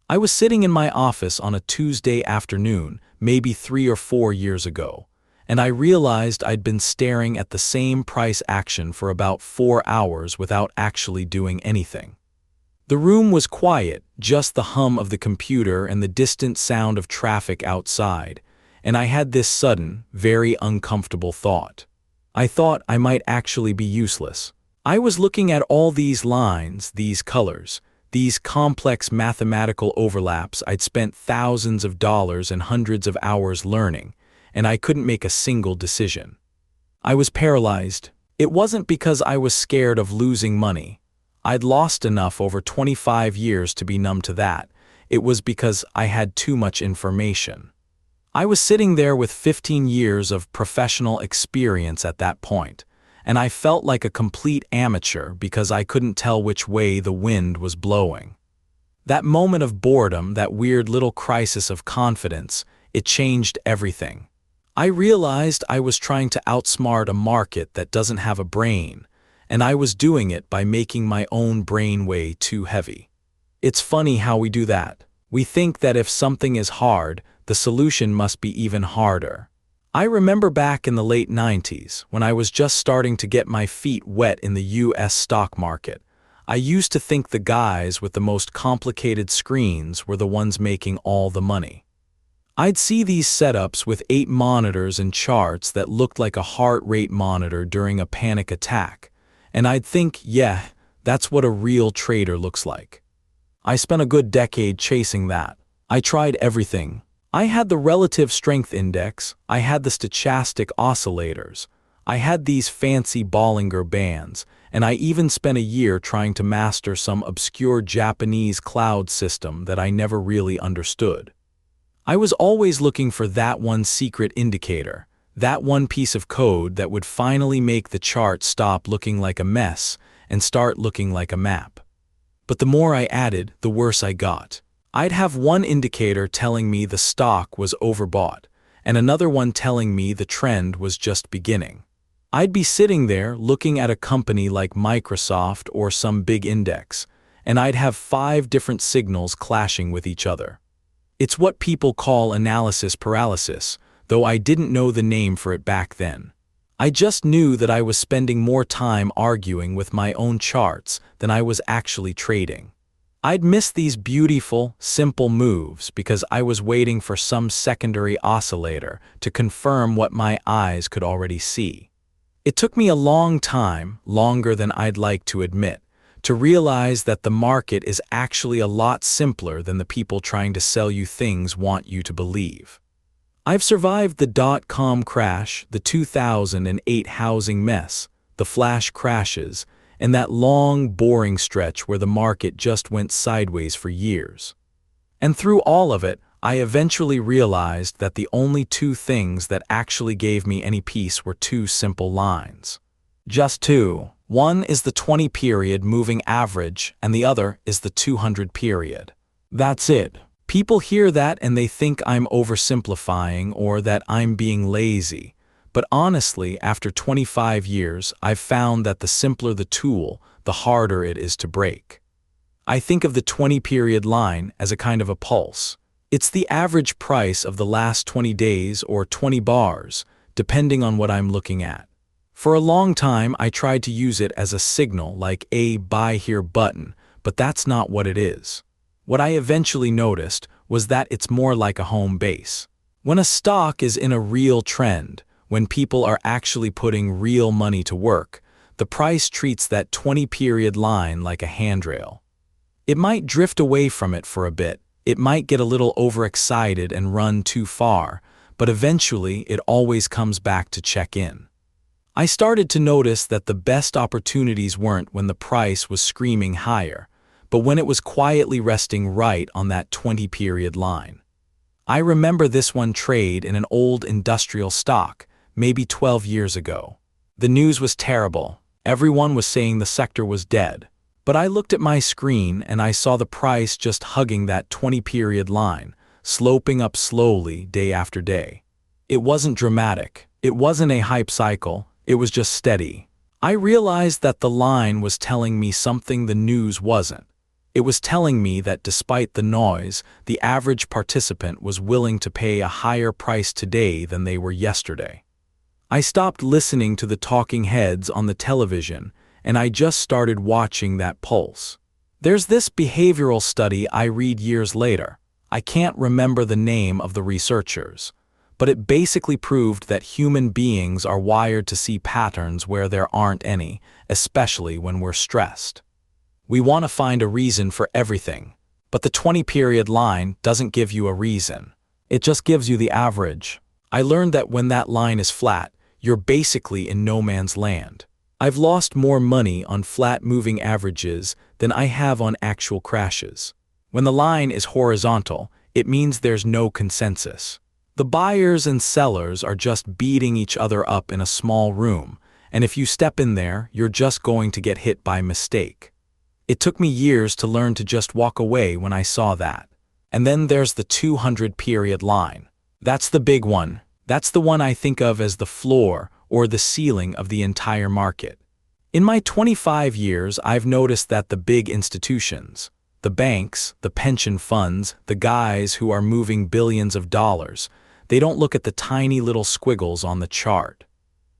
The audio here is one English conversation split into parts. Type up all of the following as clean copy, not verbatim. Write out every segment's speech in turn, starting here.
I was sitting in my office on a Tuesday afternoon, maybe 3 or 4 years ago, and I realized I'd been staring at the same price action for about 4 hours without actually doing anything. The room was quiet, just the hum of the computer and the distant sound of traffic outside, and I had this sudden, very uncomfortable thought. I thought I might actually be useless. I was looking at all these lines, these colors, these complex mathematical overlaps I'd spent thousands of dollars and hundreds of hours learning, and I couldn't make a single decision. I was paralyzed. It wasn't because I was scared of losing money. I'd lost enough over 25 years to be numb to that. It was because I had too much information. I was sitting there with 15 years of professional experience at that point, and I felt like a complete amateur because I couldn't tell which way the wind was blowing. That moment of boredom, that weird little crisis of confidence, it changed everything. I realized I was trying to outsmart a market that doesn't have a brain, and I was doing it by making my own brain weigh too heavy. It's funny how we do that. We think that if something is hard, the solution must be even harder. I remember back in the late 90s, when I was just starting to get my feet wet in the US stock market, I used to think the guys with the most complicated screens were the ones making all the money. I'd see these setups with 8 monitors and charts that looked like a heart rate monitor during a panic attack, and I'd think, yeah, that's what a real trader looks like. I spent a good decade chasing that. I tried everything. I had the relative strength index, I had the stochastic oscillators, I had these fancy Bollinger Bands, and I even spent a year trying to master some obscure Japanese cloud system that I never really understood. I was always looking for that one secret indicator, that one piece of code that would finally make the chart stop looking like a mess and start looking like a map. But the more I added, the worse I got. I'd have one indicator telling me the stock was overbought, and another one telling me the trend was just beginning. I'd be sitting there looking at a company like Microsoft or some big index, and I'd have 5 different signals clashing with each other. It's what people call analysis paralysis, though I didn't know the name for it back then. I just knew that I was spending more time arguing with my own charts than I was actually trading. I'd miss these beautiful, simple moves because I was waiting for some secondary oscillator to confirm what my eyes could already see. It took me a long time, longer than I'd like to admit, to realize that the market is actually a lot simpler than the people trying to sell you things want you to believe. I've survived the dot-com crash, the 2008 housing mess, the flash crashes, and that long, boring stretch where the market just went sideways for years. And through all of it, I eventually realized that the only 2 things that actually gave me any peace were 2 simple lines. Just 2. One is the 20-period moving average, and the other is the 200-period. That's it. People hear that and they think I'm oversimplifying or that I'm being lazy. But honestly, after 25 years, I've found that the simpler the tool, the harder it is to break. I think of the 20-period line as a kind of a pulse. It's the average price of the last 20 days or 20 bars, depending on what I'm looking at. For a long time, I tried to use it as a signal like a buy here button, but that's not what it is. What I eventually noticed was that it's more like a home base. When a stock is in a real trend, when people are actually putting real money to work, the price treats that 20-period line like a handrail. It might drift away from it for a bit, it might get a little overexcited and run too far, but eventually it always comes back to check in. I started to notice that the best opportunities weren't when the price was screaming higher, but when it was quietly resting right on that 20-period line. I remember this one trade in an old industrial stock, maybe 12 years ago. The news was terrible. Everyone was saying the sector was dead. But I looked at my screen and I saw the price just hugging that 20-period line, sloping up slowly day after day. It wasn't dramatic. It wasn't a hype cycle. It was just steady. I realized that the line was telling me something the news wasn't. It was telling me that despite the noise, the average participant was willing to pay a higher price today than they were yesterday. I stopped listening to the talking heads on the television, and I just started watching that pulse. There's this behavioral study I read years later. I can't remember the name of the researchers, but it basically proved that human beings are wired to see patterns where there aren't any, especially when we're stressed. We want to find a reason for everything, but the 20-period line doesn't give you a reason. It just gives you the average. I learned that when that line is flat, you're basically in no man's land. I've lost more money on flat moving averages than I have on actual crashes. When the line is horizontal, it means there's no consensus. The buyers and sellers are just beating each other up in a small room, and if you step in there, you're just going to get hit by mistake. It took me years to learn to just walk away when I saw that. And then there's the 200-period line. That's the big one. That's the one I think of as the floor or the ceiling of the entire market. In my 25 years, I've noticed that the big institutions, the banks, the pension funds, the guys who are moving billions of dollars, they don't look at the tiny little squiggles on the chart.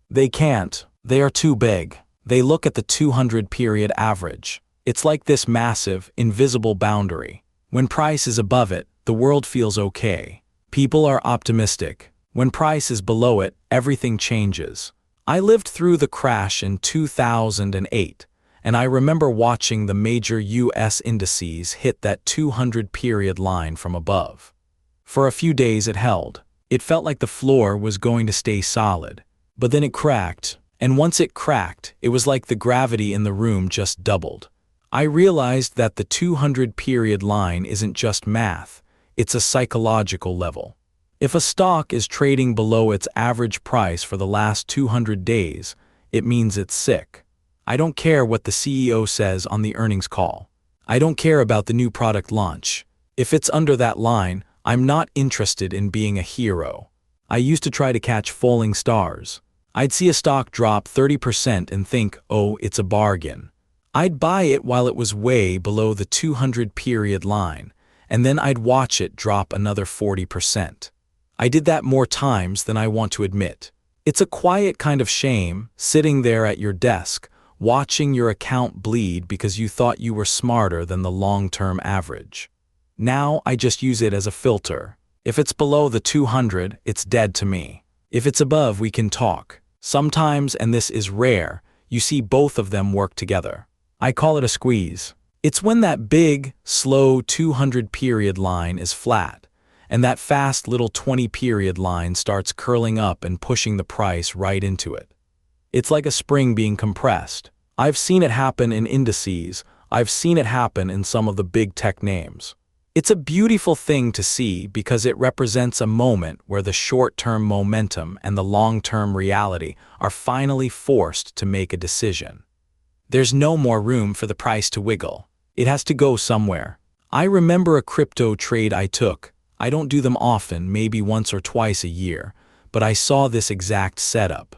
They can't. They are too big. They look at the 200-period average. It's like this massive, invisible boundary. When price is above it, the world feels okay. People are optimistic. When price is below it, everything changes. I lived through the crash in 2008, and I remember watching the major US indices hit that 200-period line from above. For a few days it held. It felt like the floor was going to stay solid. But then it cracked, and once it cracked, it was like the gravity in the room just doubled. I realized that the 200-period line isn't just math, it's a psychological level. If a stock is trading below its average price for the last 200 days, it means it's sick. I don't care what the CEO says on the earnings call. I don't care about the new product launch. If it's under that line, I'm not interested in being a hero. I used to try to catch falling stars. I'd see a stock drop 30% and think, oh, it's a bargain. I'd buy it while it was way below the 200-period line, and then I'd watch it drop another 40%. I did that more times than I want to admit. It's a quiet kind of shame, sitting there at your desk, watching your account bleed because you thought you were smarter than the long-term average. Now I just use it as a filter. If it's below the 200, it's dead to me. If it's above, we can talk. Sometimes, and this is rare, you see both of them work together. I call it a squeeze. It's when that big, slow 200-period line is flat, and that fast little 20-period line starts curling up and pushing the price right into it. It's like a spring being compressed. I've seen it happen in indices. I've seen it happen in some of the big tech names. It's a beautiful thing to see because it represents a moment where the short-term momentum and the long-term reality are finally forced to make a decision. There's no more room for the price to wiggle. It has to go somewhere. I remember a crypto trade I took. I don't do them often, maybe once or twice a year, but I saw this exact setup.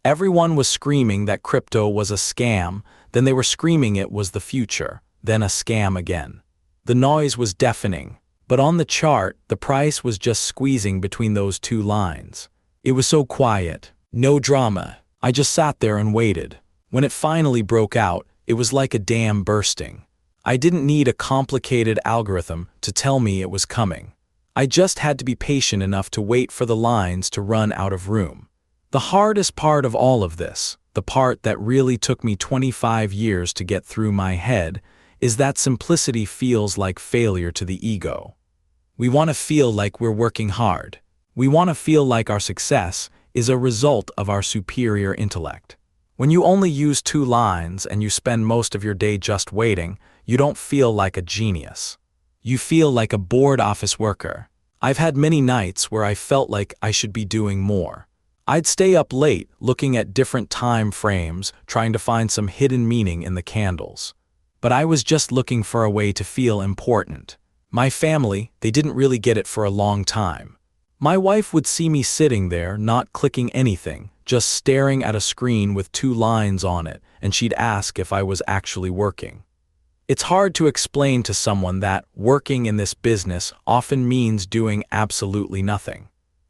Everyone was screaming that crypto was a scam, then they were screaming it was the future, then a scam again. The noise was deafening, but on the chart, the price was just squeezing between those two lines. It was so quiet, no drama. I just sat there and waited. When it finally broke out, it was like a dam bursting. I didn't need a complicated algorithm to tell me it was coming. I just had to be patient enough to wait for the lines to run out of room. The hardest part of all of this, the part that really took me 25 years to get through my head, is that simplicity feels like failure to the ego. We want to feel like we're working hard. We want to feel like our success is a result of our superior intellect. When you only use 2 lines and you spend most of your day just waiting, you don't feel like a genius. You feel like a bored office worker. I've had many nights where I felt like I should be doing more. I'd stay up late looking at different time frames, trying to find some hidden meaning in the candles. But I was just looking for a way to feel important. My family, they didn't really get it for a long time. My wife would see me sitting there, not clicking anything, just staring at a screen with 2 lines on it, and she'd ask if I was actually working. It's hard to explain to someone that working in this business often means doing absolutely nothing.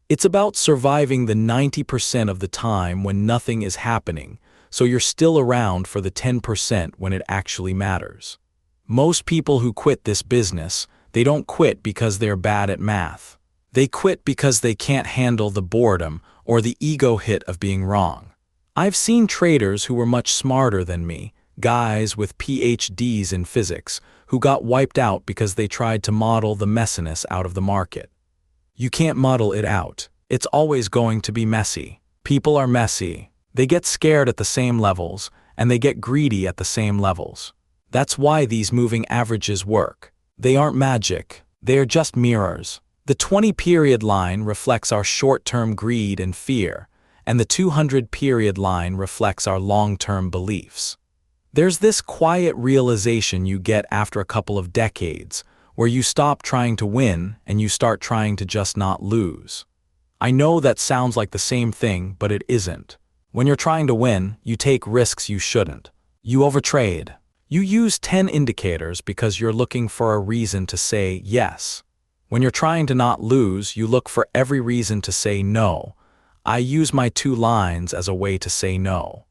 It's about surviving the 90% of the time when nothing is happening, so you're still around for the 10% when it actually matters. Most people who quit this business, they don't quit because they're bad at math. They quit because they can't handle the boredom or the ego hit of being wrong. I've seen traders who were much smarter than me, guys with PhDs in physics, who got wiped out because they tried to model the messiness out of the market. You can't model it out. It's always going to be messy. People are messy. They get scared at the same levels, and they get greedy at the same levels. That's why these moving averages work. They aren't magic. They are just mirrors. The 20-period line reflects our short-term greed and fear, and the 200-period line reflects our long-term beliefs. There's this quiet realization you get after a couple of decades, where you stop trying to win and you start trying to just not lose. I know that sounds like the same thing, but it isn't. When you're trying to win, you take risks you shouldn't. You overtrade. You use 10 indicators because you're looking for a reason to say yes. When you're trying to not lose, you look for every reason to say no. I use my 2 lines as a way to say no.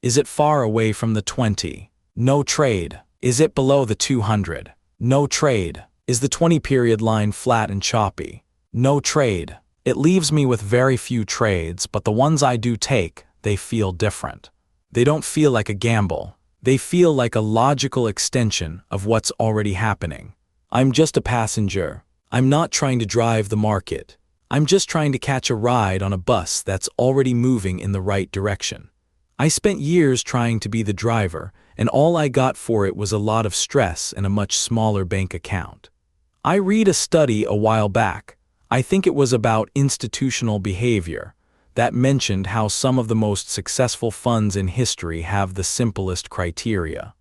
Is it far away from the 20? No trade. Is it below the 200? No trade. Is the 20-period line flat and choppy? No trade. It leaves me with very few trades, but the ones I do take, they feel different. They don't feel like a gamble. They feel like a logical extension of what's already happening. I'm just a passenger. I'm not trying to drive the market. I'm just trying to catch a ride on a bus that's already moving in the right direction. I spent years trying to be the driver, and all I got for it was a lot of stress and a much smaller bank account. I read a study a while back, I think it was about institutional behavior, that mentioned how some of the most successful funds in history have the simplest criteria.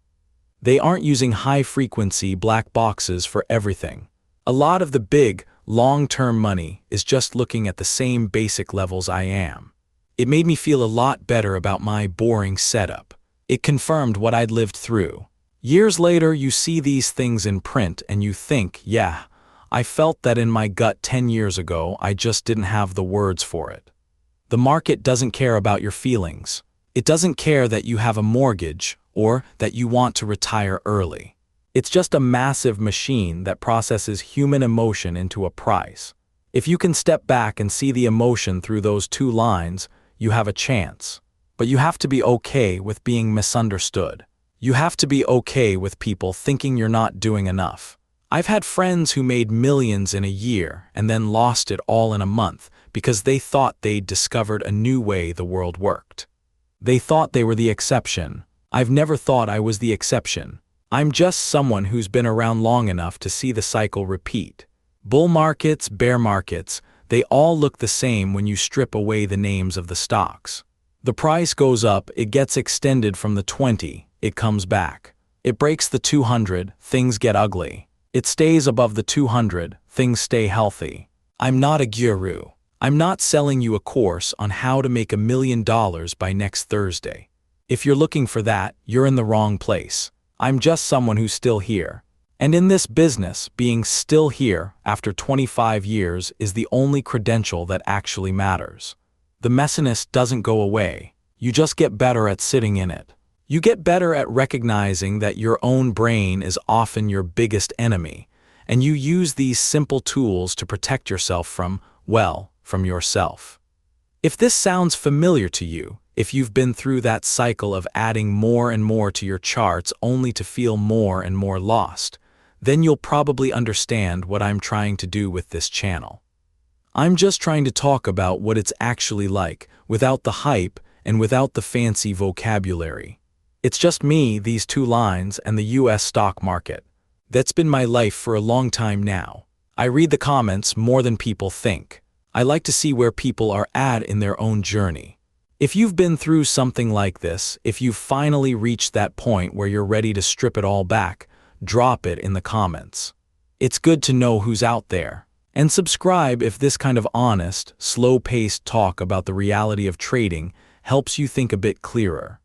They aren't using high-frequency black boxes for everything. A lot of the big, long-term money is just looking at the same basic levels I am. It made me feel a lot better about my boring setup. It confirmed what I'd lived through. Years later, you see these things in print and you think, yeah, I felt that in my gut 10 years ago, I just didn't have the words for it. The market doesn't care about your feelings. It doesn't care that you have a mortgage or that you want to retire early. It's just a massive machine that processes human emotion into a price. If you can step back and see the emotion through those 2 lines, you have a chance. But you have to be okay with being misunderstood. You have to be okay with people thinking you're not doing enough. I've had friends who made millions in a year and then lost it all in a month because they thought they'd discovered a new way the world worked. They thought they were the exception. I've never thought I was the exception. I'm just someone who's been around long enough to see the cycle repeat. Bull markets, bear markets, they all look the same when you strip away the names of the stocks. The price goes up, it gets extended from the 20, it comes back. It breaks the 200, things get ugly. It stays above the 200, things stay healthy. I'm not a guru. I'm not selling you a course on how to make $1 million by next Thursday. If you're looking for that, you're in the wrong place. I'm just someone who's still here. And in this business, being still here after 25 years is the only credential that actually matters. The messiness doesn't go away. You just get better at sitting in it. You get better at recognizing that your own brain is often your biggest enemy, and you use these simple tools to protect yourself from yourself. If this sounds familiar to you, if you've been through that cycle of adding more and more to your charts only to feel more and more lost, then you'll probably understand what I'm trying to do with this channel. I'm just trying to talk about what it's actually like, without the hype and without the fancy vocabulary. It's just me, these 2 lines, and the US stock market. That's been my life for a long time now. I read the comments more than people think. I like to see where people are at in their own journey. If you've been through something like this, if you've finally reached that point where you're ready to strip it all back, drop it in the comments. It's good to know who's out there. And subscribe if this kind of honest, slow-paced talk about the reality of trading helps you think a bit clearer.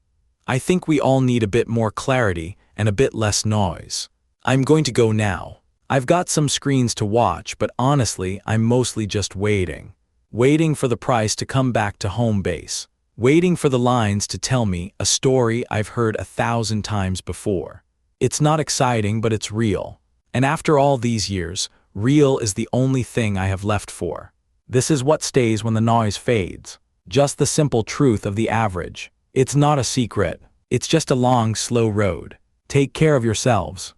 I think we all need a bit more clarity and a bit less noise. I'm going to go now. I've got some screens to watch, but honestly, I'm mostly just waiting. Waiting for the price to come back to home base. Waiting for the lines to tell me a story I've heard 1,000 times before. It's not exciting, but it's real. And after all these years, real is the only thing I have left for. This is what stays when the noise fades. Just the simple truth of the average. It's not a secret. It's just a long, slow road. Take care of yourselves.